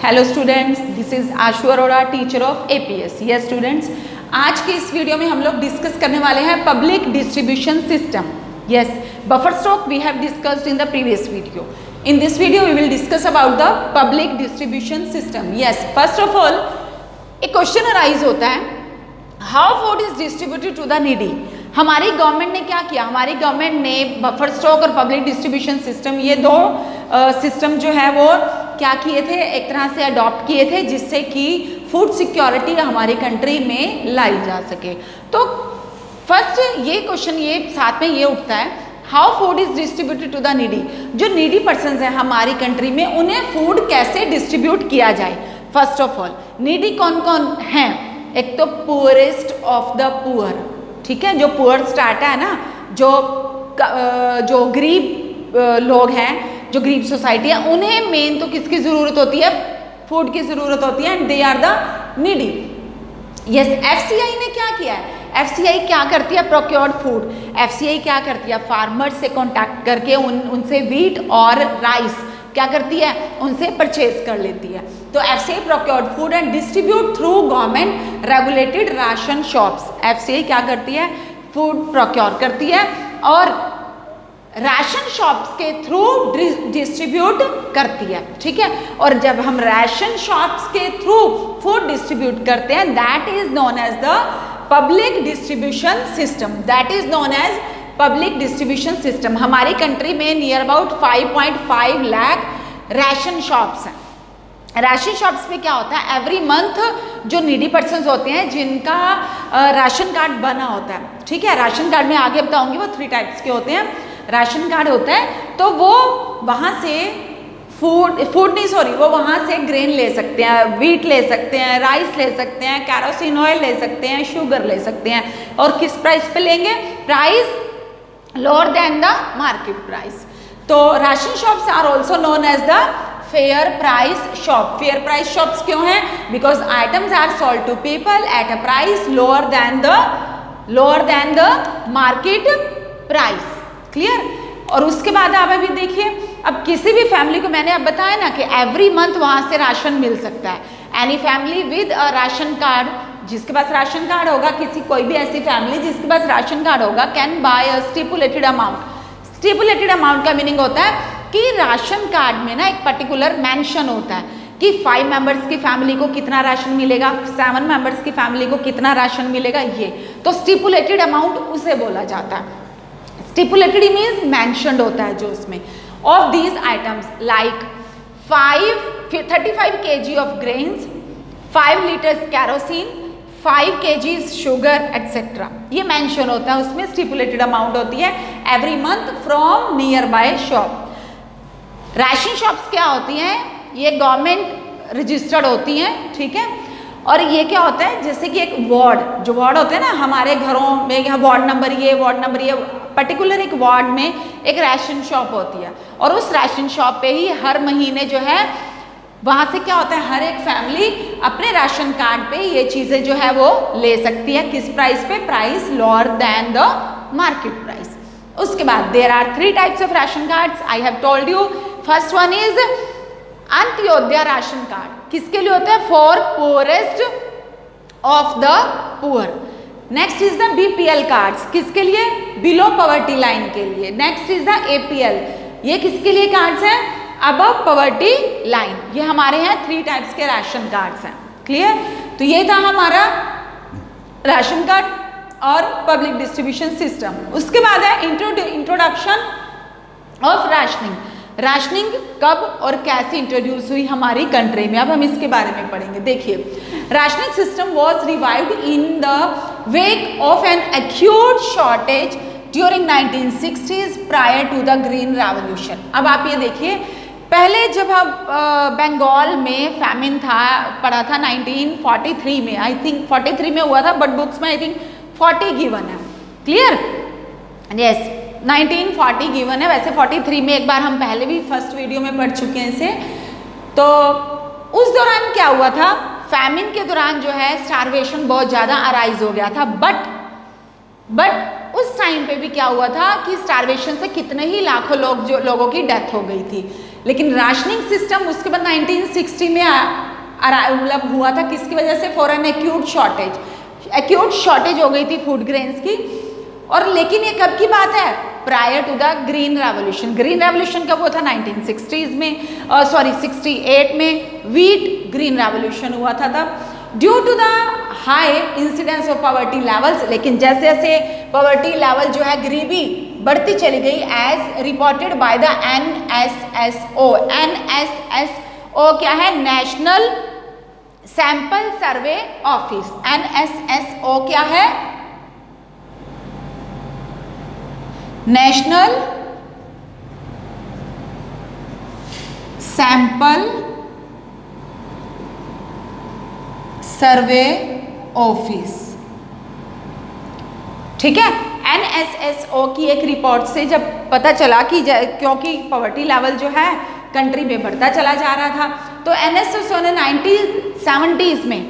Hello students, this is Ashu Arora, teacher of APS. Yes students, आज के इस video में हम लोग डिस्कस करने वाले हैं public distribution system. Yes, buffer stock we have discussed in the previous video. In this video we will discuss about the public distribution system. Yes, first of all एक क्वेश्चन अराइज होता है, how food is distributed to the needy. हमारी government ने क्या किया, हमारी government ने buffer stock और पब्लिक डिस्ट्रीब्यूशन सिस्टम, ये दो सिस्टम जो है वो क्या किए थे, एक तरह से अडॉप्ट किए थे जिससे कि फूड सिक्योरिटी हमारी कंट्री में लाई जा सके. तो फर्स्ट ये क्वेश्चन ये साथ में ये उठता है, how food is distributed to the needy. जो नीडी पर्सनस है हमारी कंट्री में, उन्हें फूड कैसे डिस्ट्रीब्यूट किया जाए. फर्स्ट ऑफ ऑल नीडी कौन कौन हैं, एक तो पुअरेस्ट ऑफ द पुअर, ठीक है, जो पुअर स्टार्ट है ना, जो गरीब लोग हैं, जो गरीब सोसाइटी है, उन्हें मेन तो किसकी ज़रूरत होती है, फूड की ज़रूरत होती है, and they are the needy. Yes, FCI ने क्या किया है, एफसीआई क्या करती है, प्रोक्योर्ड फूड. एफसीआई क्या करती है, फार्मर से कांटेक्ट करके उनसे व्हीट और राइस क्या करती है, उनसे परचेज कर लेती है. तो FCI procured food and distribute through government regulated ration shops. FCI क्या करती है, फूड प्रोक्योर करती है और राशन शॉप्स के थ्रू डिस्ट्रीब्यूट करती है, ठीक है. और जब हम राशन शॉप्स के थ्रू फूड डिस्ट्रीब्यूट करते हैं, that is known as the public distribution system. That is known as public distribution system. हमारी कंट्री में near about 5.5 lakh ration shops हैं. राशन शॉप्स में क्या होता है, एवरी मंथ जो नीडी पर्सन्स होते हैं जिनका राशन कार्ड बना होता है, ठीक है. राशन कार्ड में आगे बताऊंगी, वो 3 टाइप्स के होते हैं. राशन कार्ड होता है तो वो वहाँ से वो वहाँ से ग्रेन ले सकते हैं, व्हीट ले सकते हैं, राइस ले सकते हैं, कैरोसिन ऑयल ले सकते हैं, शुगर ले सकते हैं. और किस प्राइस पे लेंगे, price lower than the market price. तो ration shops are also known as the fair price shop. Fair price shops क्यों हैं, because items are sold to people at a price lower than the market price. Clear. और उसके बाद आप अभी देखिए, अब किसी भी फैमिली को मैंने अब बताया ना कि एवरी मंथ वहाँ से राशन मिल सकता है. Any family with a ration card, जिसके पास राशन कार्ड होगा, कोई भी ऐसी फैमिली जिसके पास राशन कार्ड होगा, can buy a stipulated amount. Stipulated amount का मीनिंग होता है कि राशन कार्ड में ना एक पर्टिकुलर मेंशन होता है कि 5 मेंबर्स की फैमिली को कितना राशन मिलेगा, 7 मेंबर्स की फैमिली को कितना राशन मिलेगा. ये तो स्टिपुलेटेड अमाउंट उसे बोला जाता है. स्टिपुलेटेड मीन्स मेंशन्ड होता है जो उसमें. Of these items like 35 kg of grains, 5 litres kerosene, 5 kg sugar etcetera, ये मेंशन होता है उसमें. स्टिपुलेटेड अमाउंट होती है every month from near by shop. Ration shops क्या होती हैं, ये गवर्नमेंट रजिस्टर्ड होती हैं, ठीक है. और ये क्या होता है, जैसे कि एक वार्ड, जो वार्ड होते हैं ना हमारे घरों में, यहाँ वार्ड नंबर ये, पर्टिकुलर एक वार्ड में एक राशन शॉप होती है. और उस राशन शॉप पे ही हर महीने जो है वहाँ से क्या होता है, हर एक फैमिली अपने राशन कार्ड पे ये चीज़ें जो है वो ले सकती है. किस प्राइस पे, price lower than the market price. उसके बाद there are 3 types of ration cards. I have told you. First one is Antyodaya ration card. किसके लिए होता है, for poorest of the poor. Next is the BPL cards, किसके लिए, below poverty line के लिए. नेक्स्ट इज द एपीएल, ये किसके लिए कार्ड्स हैं, अबव पॉवर्टी लाइन. ये हमारे यहाँ 3 टाइप्स के राशन कार्ड्स हैं. क्लियर. तो ये था हमारा राशन कार्ड और पब्लिक डिस्ट्रीब्यूशन सिस्टम. उसके बाद है इंट्रोडक्शन ऑफ राशनिंग. राशनिंग कब और कैसे इंट्रोड्यूस हुई हमारी कंट्री में, अब हम इसके बारे में पढ़ेंगे. देखिए, rationing system was revived in the wake of an acute shortage during 1960s prior to the green revolution. अब आप ये देखिए, पहले जब हम बंगाल में फैमिन था, पढ़ा था 1943 में, आई थिंक 43 में हुआ था, बट बुक्स में आई थिंक 40 गिवन है. क्लियर. यस, 1940 गिवन है. वैसे 43 में एक बार हम पहले भी फर्स्ट वीडियो में पढ़ चुके हैं इसे. तो उस दौरान क्या हुआ था, फैमिन के दौरान जो है स्टारवेशन बहुत ज़्यादा अराइज हो गया था. बट उस टाइम पे भी क्या हुआ था कि स्टारवेशन से कितने ही लाखों लोगों की डेथ हो गई थी। लेकिन राशनिंग सिस्टम उसके बाद 1960 में मतलब हुआ था, किसकी वजह से? फॉर एन एक्यूट शॉर्टेज हो गई थी फूड ग्रेन्स की। और लेकिन ये कब की बात है? Prior to the green revolution. Green revolution कब हुआ था? 1960s में, 68 में व्हीट ग्रीन रेवोल्यूशन हुआ था तब, due to the high incidence of poverty levels. लेकिन जैसे जैसे पॉवर्टी लेवल जो है, गरीबी बढ़ती चली गई, as reported by the NSSO। NSSO क्या है? National sample survey office. NSSO क्या है? नेशनल सैंपल सर्वे ऑफिस, ठीक है। NSSO की एक रिपोर्ट से जब पता चला कि क्योंकि पॉवर्टी लेवल जो है कंट्री में बढ़ता चला जा रहा था, तो NSSO ने 1970s में,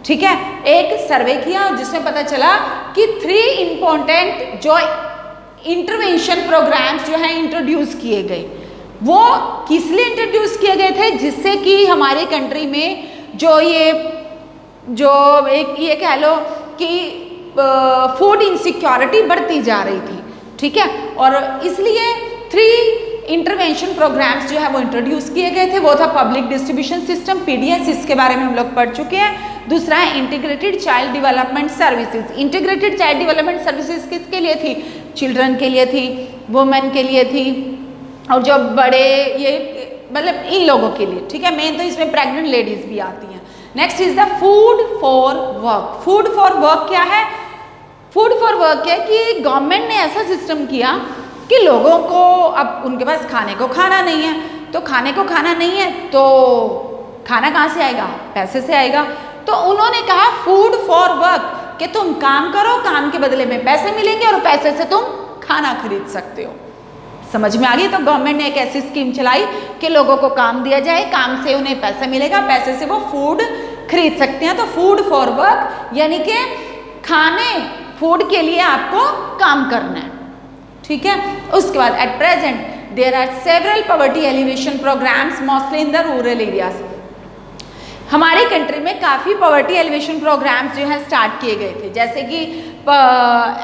ठीक है, एक सर्वे किया जिसमें पता चला कि 3 इम्पोर्टेंट जो इंटरवेंशन प्रोग्राम्स जो है इंट्रोड्यूस किए गए। वो किस लिए इंट्रोड्यूस किए गए थे? जिससे कि हमारी कंट्री में जो ये कह लो कि फूड इनसिक्योरिटी बढ़ती जा रही थी, ठीक है। और इसलिए 3 इंटरवेंशन प्रोग्राम्स जो है वो इंट्रोड्यूस किए गए थे। वो था पब्लिक डिस्ट्रीब्यूशन सिस्टम, PDS, इसके बारे में हम लोग पढ़ चुके हैं। दूसरा है integrated child development services. Integrated child development services किसके लिए थी? चिल्ड्रन के लिए थी, वुमेन के लिए थी, और जो बड़े ये मतलब इन लोगों के लिए, ठीक है। मेन तो इसमें प्रेग्नेंट लेडीज भी आती हैं। Next is the food for work. Food for work क्या है? फूड फॉर वर्क क्या है कि गवर्नमेंट ने ऐसा सिस्टम किया कि लोगों को अब उनके पास खाने को खाना नहीं है, तो खाने को खाना नहीं है तो खाना कहाँ से आएगा? पैसे से आएगा। तो उन्होंने कहा फूड फॉर वर्क, कि तुम काम करो, काम के बदले में पैसे मिलेंगे और पैसे से तुम खाना खरीद सकते हो। समझ में आ गई? तो गवर्नमेंट ने एक ऐसी स्कीम चलाई कि लोगों को काम दिया जाए, काम से उन्हें पैसा मिलेगा, पैसे से वो फूड खरीद सकते हैं। तो फूड फॉर वर्क यानी कि फूड के लिए आपको काम करना है, ठीक है। उसके बाद at present there are several poverty alleviation programmes mostly in the rural areas. हमारी कंट्री में काफ़ी पॉवर्टी एलिवेशन प्रोग्राम्स जो है स्टार्ट किए गए थे, जैसे कि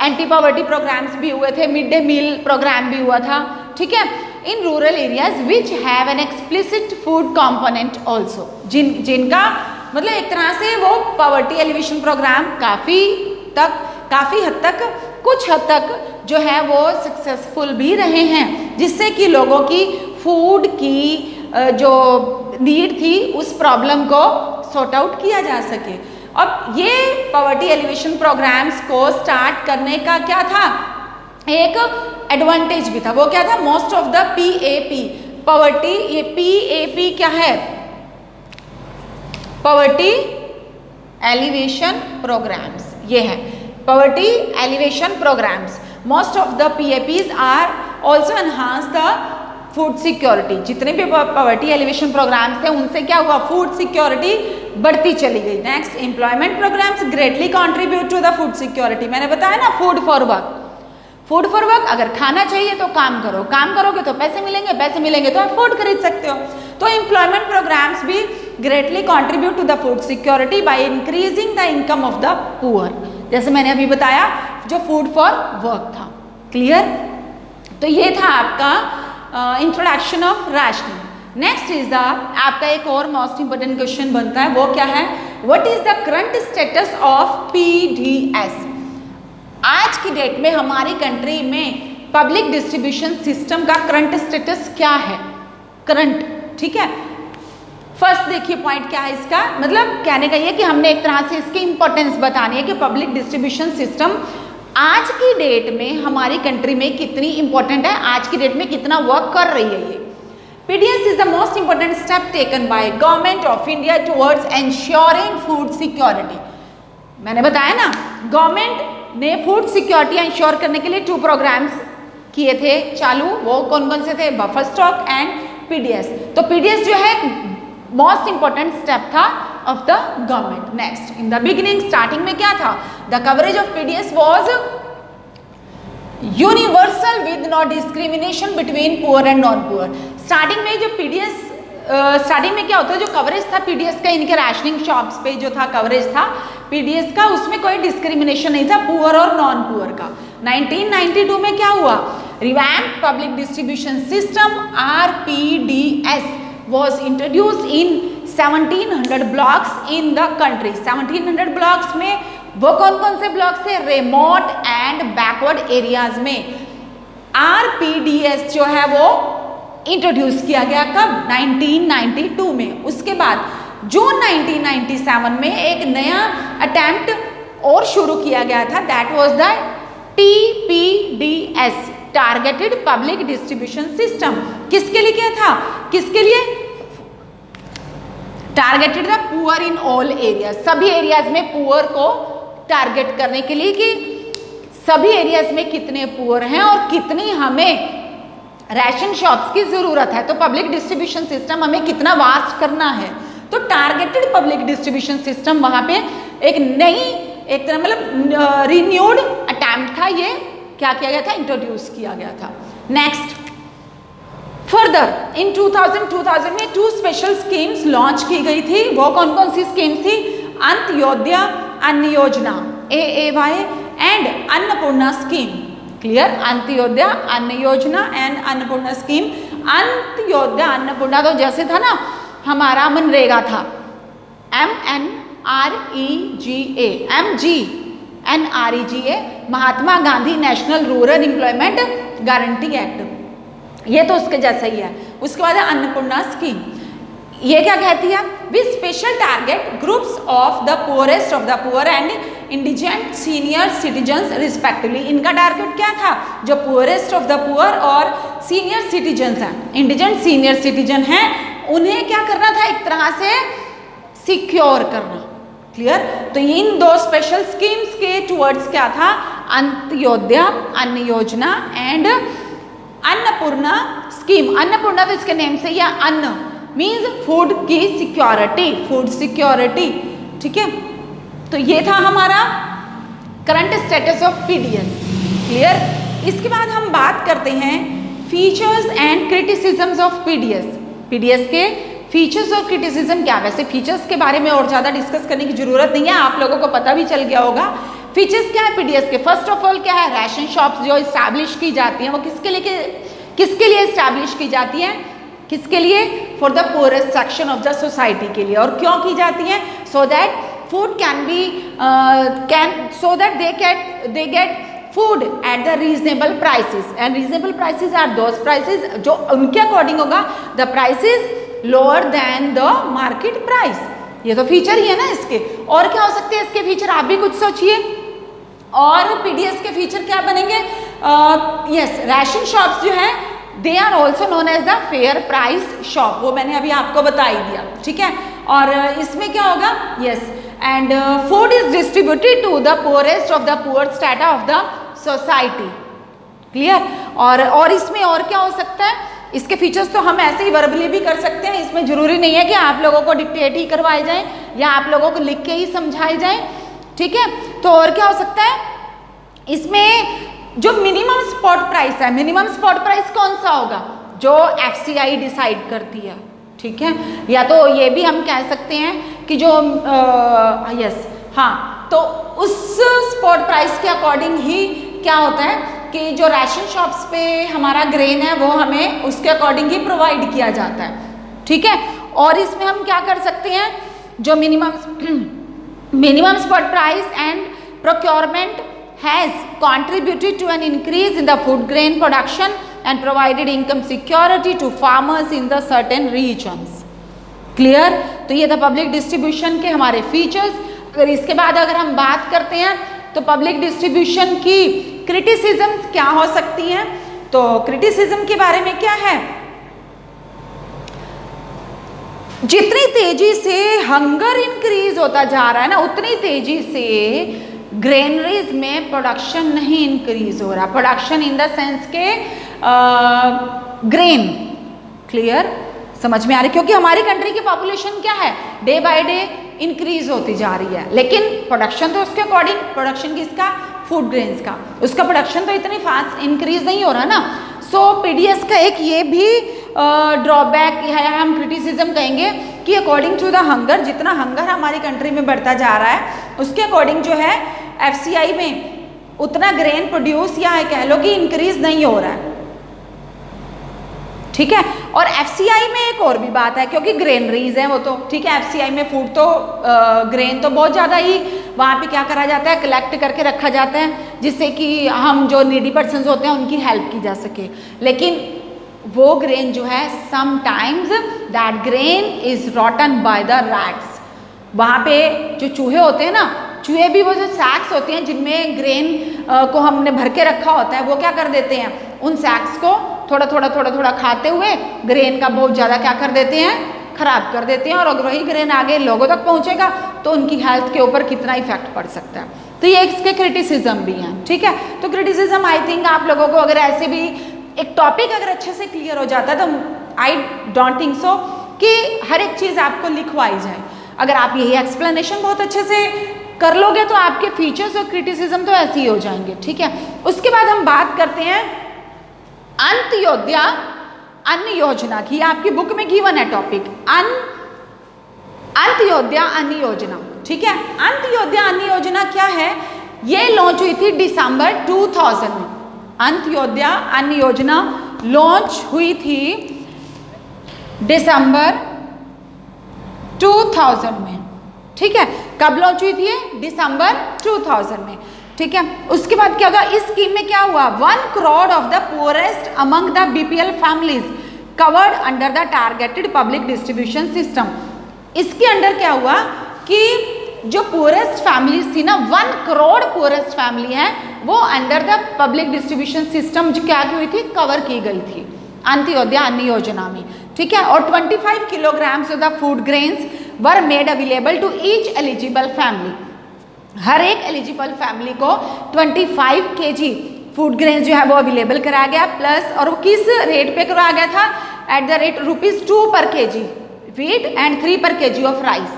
एंटी पॉवर्टी प्रोग्राम्स भी हुए थे, मिड डे मील प्रोग्राम भी हुआ था, ठीक है, in rural areas which have an explicit food component also. जिनका मतलब एक तरह से वो पॉवर्टी एलिवेशन प्रोग्राम काफ़ी हद तक, कुछ हद तक जो है वो सक्सेसफुल भी रहे हैं, जिससे कि लोगों की फूड की जो नीड थी उस प्रॉब्लम को सॉर्ट आउट किया जा सके। अब ये पॉवर्टी एलिवेशन प्रोग्राम्स को स्टार्ट करने का क्या था? एक एडवांटेज भी था। वो क्या था? Most of the PAP poverty, ये PAP क्या है? पॉवर्टी एलिवेशन प्रोग्राम्स, ये है poverty alleviation programmes. Most of the PAPs are also enhance the food security. जितने भी पॉवर्टी एलिवेशन प्रोग्राम्स थे उनसे क्या हुआ? फूड सिक्योरिटी बढ़ती चली गई। Next, employment programmes greatly contribute to the food security. मैंने बताया ना, food for work. Food for work, अगर खाना चाहिए तो काम करो, काम करोगे तो पैसे मिलेंगे, पैसे मिलेंगे तो आप फूड खरीद सकते हो। तो एम्प्लॉयमेंट प्रोग्राम्स भी greatly contribute to the food security by increasing the income of the poor. जैसे मैंने अभी बताया जो फूड फॉर वर्क था। क्लियर? तो ये था आपका introduction of rationing. Next is the आपका एक और मोस्ट इंपोर्टेंट क्वेश्चन बनता है, वो क्या है? What is the current status of PDS? आज की डेट में हमारी कंट्री में पब्लिक डिस्ट्रीब्यूशन सिस्टम का करंट स्टेटस क्या है? करंट, ठीक है। फर्स्ट देखिए पॉइंट क्या है इसका, मतलब कहने का ये कि हमने एक तरह से इसकी इंपॉर्टेंस बतानी है कि पब्लिक डिस्ट्रीब्यूशन सिस्टम आज की डेट में हमारी कंट्री में कितनी इंपॉर्टेंट है, आज की डेट में कितना वर्क कर रही है ये। PDS is the most important step taken by government of India towards ensuring food security. मैंने बताया ना, गवर्नमेंट ने फूड सिक्योरिटी इंश्योर करने के लिए 2 प्रोग्राम्स किए थे चालू। वो कौन कौन से थे? Buffer stock and PDS। तो PDS जो है मोस्ट इंपॉर्टेंट स्टेप था of the government. Next, in the beginning, starting में क्या था? The coverage of PDS was universal with no discrimination between poor and non poor. Starting में जो PDS starting में क्या होता है, जो कवरेज था पीडीएस का, इनके राशनिंग शॉप्स पे जो था कवरेज था पीडीएस का, उसमें कोई डिस्क्रिमिनेशन नहीं था पुअर और नॉन पुअर का। 1992 में क्या हुआ, revamped public distribution system RPDS was introduced in 1700 blocks in the country। 1700 blocks में वो कौन कौन से ब्लॉक्स थे, रिमोट एंड बैकवर्ड एरियाज में RPDS जो है वो इंट्रोड्यूस किया गया। कब, 1992 में। उसके बाद जून 1997 में एक नया अटेम्प्ट और शुरू किया गया था, that was the TPDS, targeted public distribution system. किसके लिए क्या था, किसके लिए, targeted the poor in all areas, सभी एरियाज में पुअर को टारगेट करने के लिए कि सभी एरियाज में कितने पुअर हैं और कितनी हमें राशन शॉप्स की जरूरत है, तो पब्लिक डिस्ट्रीब्यूशन सिस्टम हमें कितना वास्ट करना है। तो टारगेटेड पब्लिक डिस्ट्रीब्यूशन सिस्टम वहां पे एक नई, एक तरह मतलब रिन्यूड अटेम्प्ट था, ये क्या किया गया था, इंट्रोड्यूस किया गया था। नेक्स्ट, फर्दर इन 2000 में 2 स्पेशल स्कीम्स लॉन्च की गई थी। वो कौन कौन सी स्कीम्स थी, Antyodaya Anna Yojana AAY and Annapurna scheme. Clear, Antyodaya Anna Yojana and Annapurna scheme. Antyodaya Annapurna तो जैसे था ना हमारा मनरेगा था, MGNREGA, Mahatma Gandhi national rural employment guarantee act, ये तो उसके जैसा ही है। उसके बाद है अन्नपूर्णा स्कीम, ये क्या कहती है, with special target groups of the poorest of the poor and indigent senior citizens respectively. इनका टारगेट क्या था, जो पुअरेस्ट ऑफ द पुअर और सीनियर सिटीजन्स हैं, इंडिजेंट सीनियर सिटीजन हैं, उन्हें क्या करना था, एक तरह से सिक्योर करना। क्लियर, तो इन 2 स्पेशल स्कीम्स के टुवर्ड्स क्या था, अंत्योदय अन्न योजना एंड अन्नपूर्णा स्कीम। अन्नपूर्णा तो इसके नेम से या अन्न मीन्स फूड की सिक्योरिटी, फूड सिक्योरिटी। ठीक है, तो ये था हमारा current status of PDS. Clear, इसके बाद हम बात करते हैं features and criticisms of PDS. PDS के फीचर्स और क्रिटिसिज्म क्या। वैसे फीचर्स के बारे में और ज़्यादा डिस्कस करने की जरूरत नहीं है, आप लोगों को पता भी चल गया होगा। फीचर्स क्या है पीडीएस के, फर्स्ट ऑफ ऑल क्या है, राशन शॉप्स जो इस्टेब्लिश की जाती हैं वो किसके लिए इस्टेब्लिश की जाती हैं, किसके लिए, for the poorest section of the society के लिए। और क्यों की जाती हैं, so that food can be so that they get food at the reasonable prices, and reasonable prices are those prices जो उनके अकॉर्डिंग होगा, the prices lower than the market price. ये तो फीचर ही है ना इसके। और क्या हो सकते हैं इसके फीचर, आप भी कुछ सोचिए। और पीडीएस के फीचर क्या बनेंगे, यस, राशन शॉप्स जो है they are also known as the fair price shop, वो मैंने अभी आपको बता ही दिया। ठीक है, और इसमें क्या होगा, yes, and food is distributed to the poorest of the poor strata of the society. Clear, और इसमें और क्या हो सकता है, इसके फीचर्स तो हम ऐसे ही वर्बली भी कर सकते हैं, इसमें जरूरी नहीं है कि आप लोगों को डिक्टेट ही करवाए जाएं या आप लोगों को लिख के ही समझाए जाएं। ठीक है, तो और क्या हो सकता है, इसमें जो मिनिमम स्पॉट प्राइस है, मिनिमम स्पॉट प्राइस कौन सा होगा, जो एफसीआई डिसाइड करती है। ठीक है, या तो ये भी हम कह सकते हैं कि जो यस, हाँ, तो उस स्पॉट प्राइस के अकॉर्डिंग ही क्या होता है कि जो राशन शॉप्स पे हमारा ग्रेन है वो हमें उसके अकॉर्डिंग ही प्रोवाइड किया जाता है। ठीक है, और इसमें हम क्या कर सकते हैं, जो minimum spot price and procurement has contributed to an increase in the food grain production and provided income security to farmers in the certain regions. Clear? तो ये था पब्लिक डिस्ट्रीब्यूशन के हमारे फीचर्स। अगर इसके बाद अगर हम बात करते हैं तो पब्लिक डिस्ट्रीब्यूशन की क्रिटिसिज्म्स क्या हो सकती हैं, तो क्रिटिसिज्म के बारे में क्या है, जितनी तेजी से हंगर इंक्रीज होता जा रहा है ना, उतनी तेजी से ग्रेनरीज में प्रोडक्शन नहीं इंक्रीज हो रहा। प्रोडक्शन इन द सेंस के ग्रेन। क्लियर, समझ में आ रही, क्योंकि हमारी कंट्री की पॉपुलेशन क्या है, डे बाय डे इंक्रीज होती जा रही है, लेकिन प्रोडक्शन तो उसके अकॉर्डिंग, प्रोडक्शन किसका, फूड ग्रेन्स का, उसका प्रोडक्शन तो इतनी फास्ट इंक्रीज नहीं हो रहा ना। सो पीडीएस का एक ये भी ड्रॉबैक है, हम क्रिटिसिज्म कहेंगे कि अकॉर्डिंग टू द हंगर, जितना हंगर हमारी कंट्री में बढ़ता जा रहा है उसके अकॉर्डिंग जो है एफसीआई में उतना ग्रेन प्रोड्यूस या कह लो कि इंक्रीज नहीं हो रहा है, ठीक है। और एफसीआई में एक और भी बात है, क्योंकि ग्रेनरीज है वो तो ठीक है, एफसीआई में फूड तो ग्रेन तो बहुत ज़्यादा ही वहाँ पे क्या करा जाता है, कलेक्ट करके रखा जाता है जिससे कि हम जो नीडी पर्सन्स होते हैं उनकी हेल्प की जा सके। लेकिन वो ग्रेन जो है sometimes that grain is रॉटन by the rats, वहाँ पे जो चूहे होते हैं ना, चूहे भी वो जो सैक्स होती हैं जिनमें ग्रेन को हमने भर के रखा होता है, वो क्या कर देते हैं, उन सैक्स को थोड़ा थोड़ा खाते हुए ग्रेन का बहुत ज़्यादा क्या कर देते हैं, खराब कर देते हैं। और अगर वही ग्रेन आगे लोगों तक पहुँचेगा तो उनकी हेल्थ के ऊपर कितना इफेक्ट पड़ सकता है। तो ये इसके क्रिटिसिज्म भी हैं, ठीक है। तो क्रिटिसिज्म आई थिंक आप लोगों को अगर ऐसे भी एक टॉपिक अगर अच्छे से क्लियर हो जाता है तो आई डोंट थिंक सो कि हर एक चीज़ आपको लिखवाई जाए। अगर आप यही एक्सप्लेनेशन बहुत अच्छे से कर लोगे तो आपके फीचर्स और क्रिटिसिज्म तो ऐसे ही हो जाएंगे, ठीक है। उसके बाद हम बात करते हैं अंत्योदय अन्न योजना की। आपकी बुक में गिवन है टॉपिक अंत्योदय अन्न योजना, ठीक है। अंत्योदय अन्न योजना क्या है, ये लॉन्च हुई थी दिसंबर 2000 में। अंत्योदय अन्न योजना लॉन्च हुई थी दिसंबर 2000 में, ठीक है। कब लॉन्च हुई थी ये, दिसंबर 2000 में, ठीक है। उसके बाद क्या होगा, इस स्कीम में क्या हुआ, 1 crore of the poorest among the BPL families covered under the targeted public distribution system. इसके अंडर क्या हुआ कि जो पुअरेस्ट फैमिलीज थी ना, 1 करोड़ पुअरेस्ट फैमिली है, वो under the public distribution system जो क्या की हुई थी, कवर की गई थी अंत्योदय अन्न योजना में, ठीक है। और 25 kilograms of the food grains were made available to each eligible family. हर एक एलिजिबल फैमिली को 25 kg फूड ग्रेन्स जो है वो अवेलेबल कराया गया, प्लस और वो किस रेट पे कराया गया था, एट द रेट ₹2 पर kg वीट एंड 3 पर kg ऑफ राइस,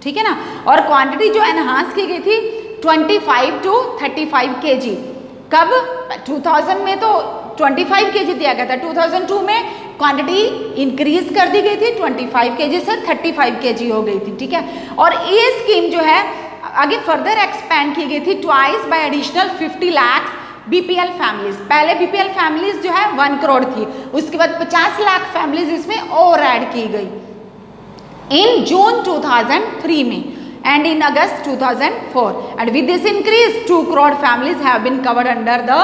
ठीक है ना। और क्वांटिटी जो एनहांस की गई थी 25 to 35 kg। कब, 2000 में तो 25 kg दिया गया था, 2002 में क्वांटिटी इंक्रीज कर दी गई थी, 25 kg से 35 kg हो गई थी, ठीक है। और ये स्कीम जो है आगे फर्दर एक्सपैंड की गई थी twice bye additional 50 lakh BPL families. पहले बीपीएल फैमिलीज जो है 1 करोड़ थी, उसके बाद 50 लाख फैमिलीज इसमें और ऐड की गई इन जून 2003 में and in August 2004 and with this increase 2 crore families have been covered under the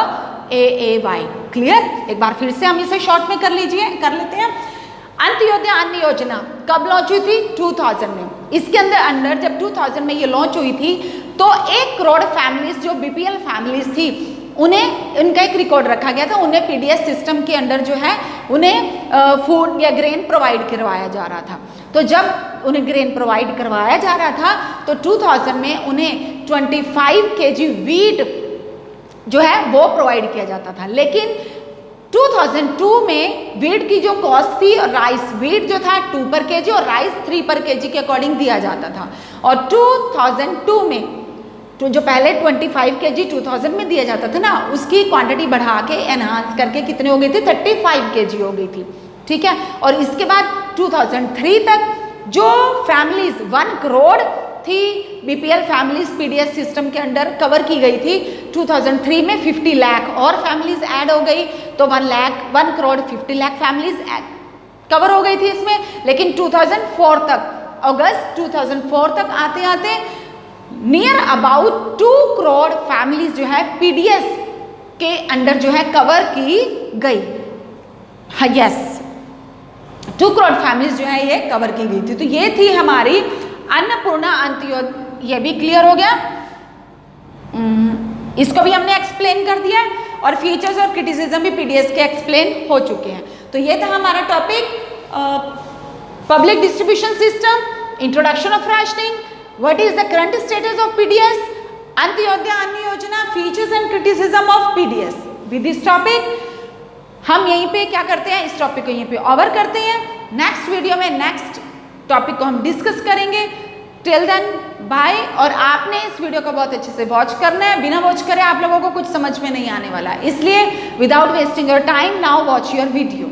AAY। Clear, एक बार फिर से हम इसे शॉर्ट में कर लेते हैं। अंत्योदय अन्न योजना कब लॉन्च हुई थी, 2000 में। इसके अंदर जब 2000 में ये लॉन्च हुई थी तो 1 करोड़ फैमिलीज जो बीपीएल फैमिलीज थी उन्हें इनका एक रिकॉर्ड रखा गया था, उन्हें पीडीएस सिस्टम के अंडर जो है उन्हें फूड या ग्रेन प्रोवाइड करवाया जा रहा था। तो जब उन्हें ग्रेन प्रोवाइड करवाया जा रहा था तो 2000 में उन्हें 25 kg वीट जो है वो प्रोवाइड किया जाता था। लेकिन 2002 में वीट की जो कॉस्ट थी, और राइस वीट जो था 2 पर kg और राइस 3 पर kg के अकॉर्डिंग दिया जाता था। और 2002 में तो जो पहले 25 kg 2000 में दिया जाता था ना, उसकी क्वांटिटी बढ़ा के एनहांस करके कितने हो गई थी, 35 kg हो गई थी, ठीक है। और इसके बाद 2003 तक जो फैमिलीज 1 करोड़ थी बीपीएल फैमिलीज पीडीएस सिस्टम के अंडर कवर की गई थी, 2003 में 50 लाख और फैमिलीज ऐड हो गई, तो 1 करोड़ 50 लाख फैमिलीज कवर हो गई थी इसमें। लेकिन 2004 तक, अगस्त 2004 तक आते आते नियर अबाउट 2 करोड़ फैमिलीज जो है पीडीएस के अंडर जो है कवर की गई। हाँ, यस, 2 करोड़ फैमिलीज जो है ये कवर की गई थी। तो ये थी हमारी अन्नपूर्णा अंत्योदय। ये भी क्लियर हो गया, इसको भी हमने एक्सप्लेन कर दिया है और फीचर्स और क्रिटिसिज्म भी पीडीएस के एक्सप्लेन हो चुके हैं। तो ये था हमारा topic public distribution system, introduction of rationing, what is the current status of PDS, Antyodaya Anna योजना, features and criticism of PDS. With this topic हम यहीं पे क्या करते हैं, इस टॉपिक को यहीं पे ओवर करते हैं। नेक्स्ट वीडियो में नेक्स्ट टॉपिक को हम डिस्कस करेंगे। Till then bye. और आपने इस वीडियो को बहुत अच्छे से वॉच करना है, बिना वॉच करे आप लोगों को कुछ समझ में नहीं आने वाला है, इसलिए without wasting your time now watch your video.